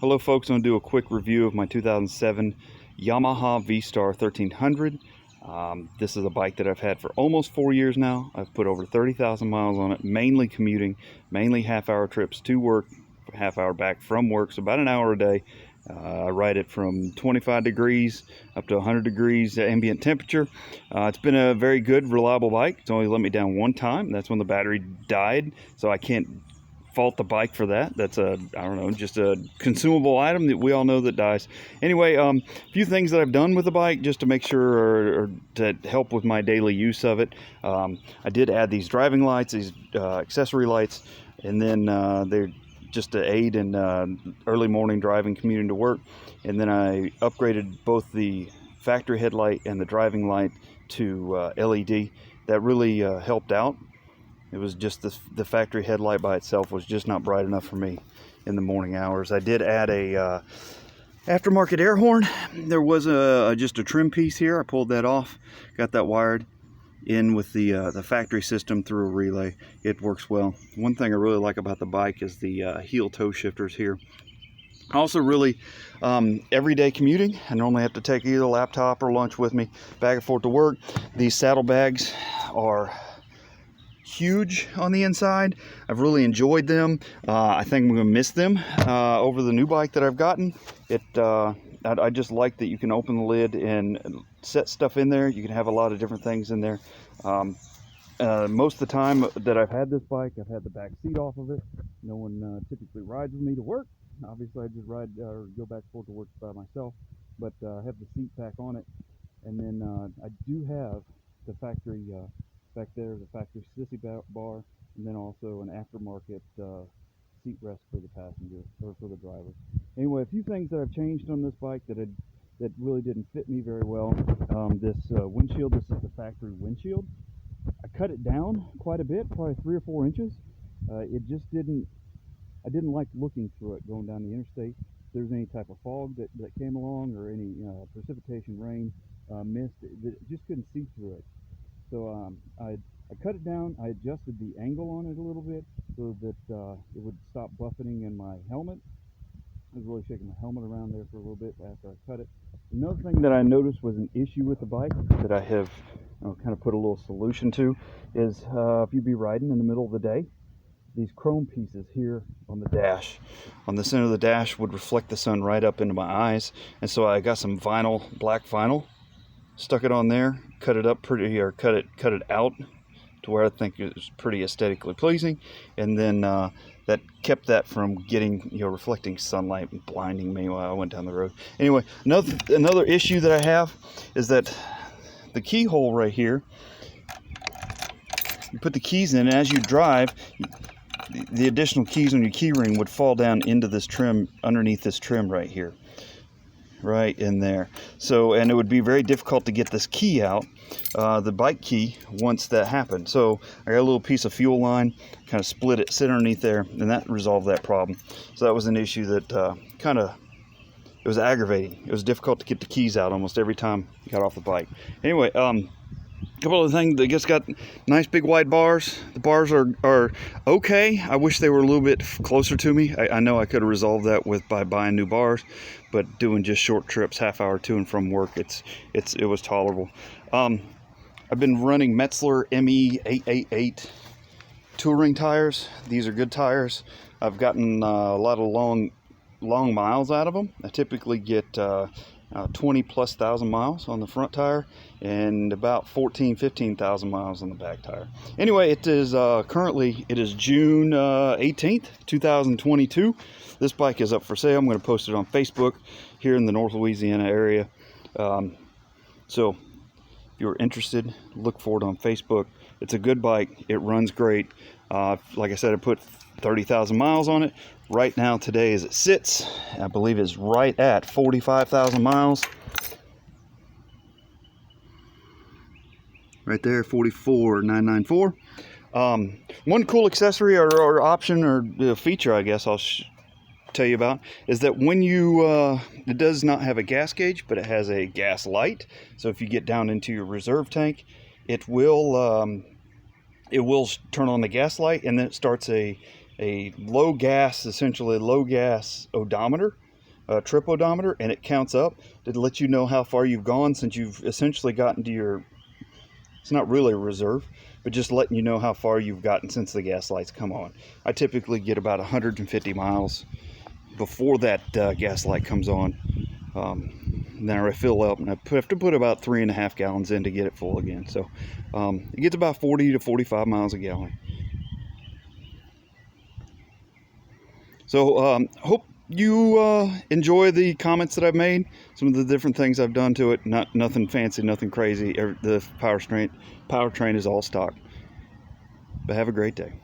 Hello folks, I'm going to do a quick review of my 2007 Yamaha Vstar 1300. This is a bike that I've had for almost 4 years now. I've put over 30,000 miles on it, mainly commuting, mainly half-hour trips to work, half-hour back from work, so about an hour a day. I ride it from 25 degrees up to 100 degrees ambient temperature. It's been a very good, reliable bike. It's only let me down one time. That's when the battery died, so I can't fault the bike for that. That's I don't know, just a consumable item that we all know that dies. Anyway, a few things that I've done with the bike just to make sure or to help with my daily use of it. I did add these driving lights, these accessory lights, and then they're just to aid in early morning driving, commuting to work. And then I upgraded both the factory headlight and the driving light to LED. That really helped out. It was just the factory headlight by itself was just not bright enough for me in the morning hours. I did add a aftermarket air horn. There was just a trim piece here. I pulled that off, got that wired in with the factory system through a relay. It works well. One thing I really like about the bike is the heel toe shifters here. Also really everyday commuting. I normally have to take either a laptop or lunch with me back and forth to work. These saddlebags are huge on the inside. I've really enjoyed them. I think I'm gonna miss them over the new bike that I've gotten. I just like that you can open the lid and set stuff in there. You can have a lot of different things in there. Most of the time that I've had this bike, I've had the back seat off of it. No one typically rides with me to work. Obviously I just ride or go back and forth to work by myself, but I have the seat back on it. And then I do have the factory back there, the factory sissy bar, and then also an aftermarket seat rest for the passenger or for the driver. Anyway, a few things that I've changed on this bike that really didn't fit me very well. This windshield, this is the factory windshield. I cut it down quite a bit, probably 3 or 4 inches. It just I didn't like looking through it going down the interstate. If there's any type of fog that came along or any precipitation, rain, mist, it just couldn't see through it. So I cut it down. I adjusted the angle on it a little bit so that it would stop buffeting in my helmet. I was really shaking my helmet around there for a little bit after I cut it. Another thing that I noticed was an issue with the bike that I have kind of put a little solution to is if you be riding in the middle of the day, these chrome pieces here on the dash, on the center of the dash, would reflect the sun right up into my eyes. And so I got some vinyl, black vinyl, stuck it on there, cut it up pretty, or cut it out to where I think it was pretty aesthetically pleasing, and then that kept that from getting, reflecting sunlight and blinding me while I went down the road. Anyway, another issue that I have is that the keyhole right here, you put the keys in, and as you drive, the additional keys on your key ring would fall down into this trim, underneath this trim right here, right in there. So, and it would be very difficult to get this key out, the bike key, once that happened. So I got a little piece of fuel line, kind of split it, sit underneath there, and that resolved that problem. So that was an issue that it was aggravating. It was difficult to get the keys out almost every time I got off the bike. Anyway, a couple of things. They just got nice big wide bars. The bars are okay. I wish they were a little bit closer to me. I know I could have resolved that by buying new bars, but doing just short trips, half hour to and from work, it was tolerable. I've been running Metzler ME888 touring tires. These are good tires. I've gotten a lot of long miles out of them. I typically get 20 plus thousand miles on the front tire and about 15,000 miles on the back tire. Anyway, it is currently June 18th 2022. This bike is up for sale. I'm going to post it on Facebook here in the North Louisiana area. So if you're interested, look for it on Facebook. It's a good bike. It runs great. Like I said, I put 30,000 miles on it. Right now, today, as it sits, I believe it's right at 45,000 miles. Right there, 44,994. One cool accessory or option or feature, I guess I'll tell you about, is that when you, it does not have a gas gauge, but it has a gas light. So if you get down into your reserve tank, it will turn on the gas light, and then it starts a low gas, essentially low gas odometer trip odometer, and it counts up to let you know how far you've gone since you've essentially gotten to your, it's not really a reserve, but just letting you know how far you've gotten since the gas lights come on. I typically get about 150 miles before that gas light comes on. Then I refill up, and I have to put about 3.5 gallons in to get it full again. So it gets about 40 to 45 miles a gallon. So hope you enjoy the comments that I've made, some of the different things I've done to it. Nothing fancy, nothing crazy. The powertrain is all stock. But have a great day.